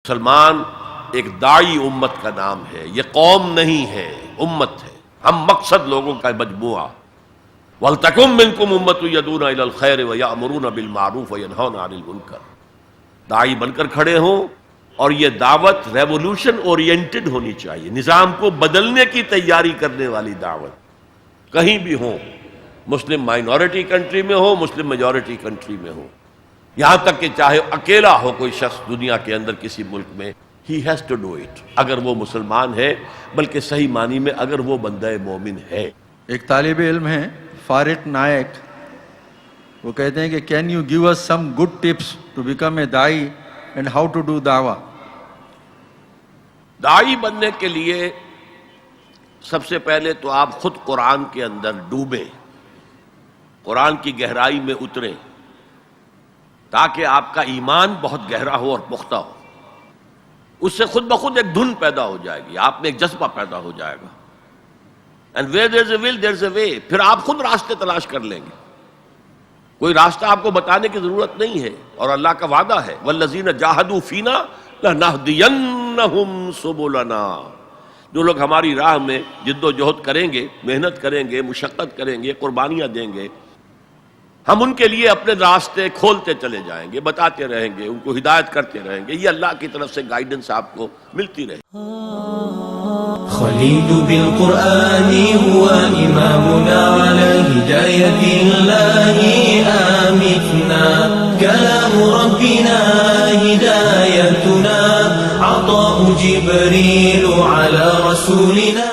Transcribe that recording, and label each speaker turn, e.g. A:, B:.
A: مسلمان ایک داعی امت کا نام ہے، یہ قوم نہیں ہے، امت ہے۔ ہم مقصد لوگوں کا مجموعہ۔ وَلْتَكُن مِّنكُمْ أُمَّةٌ يَدْعُونَ إِلَى الْخَيْرِ وَيَأْمُرُونَ بِالْمَعْرُوفِ وَيَنْهَوْنَ عَنِ الْمُنكَرِ، داعی بن کر کھڑے ہوں، اور یہ دعوت ریولوشن اورینٹڈ ہونی چاہیے، نظام کو بدلنے کی تیاری کرنے والی دعوت۔ کہیں بھی ہوں، مسلم مائنورٹی کنٹری میں ہو، مسلم میجورٹی کنٹری میں ہو، یہاں تک کہ چاہے اکیلا ہو کوئی شخص دنیا کے اندر کسی ملک میں، he has to do it, اگر وہ مسلمان ہے، بلکہ صحیح معنی میں اگر وہ بندہ مومن ہے۔
B: ایک طالب علم ہے فارٹ نائک، وہ کہتے ہیں کہ can you give us some good tips to become a دائی اینڈ ہاؤ ٹو ڈو دعویٰ۔
A: داعی بننے کے لیے سب سے پہلے تو آپ خود قرآن کے اندر ڈوبیں، قرآن کی گہرائی میں اتریں، تاکہ آپ کا ایمان بہت گہرا ہو اور پختہ ہو۔ اس سے خود بخود ایک دھن پیدا ہو جائے گی، آپ میں ایک جذبہ پیدا ہو جائے گا۔ And where there's a will, there's a way۔ پھر آپ خود راستے تلاش کر لیں گے، کوئی راستہ آپ کو بتانے کی ضرورت نہیں ہے، اور اللہ کا وعدہ ہے وَالَّذِينَ جَاهَدُوا فِينَا لَنَهْدِيَنَّهُمْ سُبُلَنَا۔ جو لوگ ہماری راہ میں جد و جہد کریں گے، محنت کریں گے، مشقت کریں گے، قربانیاں دیں گے، ہم ان کے لیے اپنے راستے کھولتے چلے جائیں گے، بتاتے رہیں گے، ان کو ہدایت کرتے رہیں گے۔ یہ اللہ کی طرف سے گائیڈنس آپ کو ملتی رہے۔
C: خليل بالقرآن هو إمامنا على هداية الله آمتنا، كلام ربنا هدايتنا، عطاء جبريل على رسولنا۔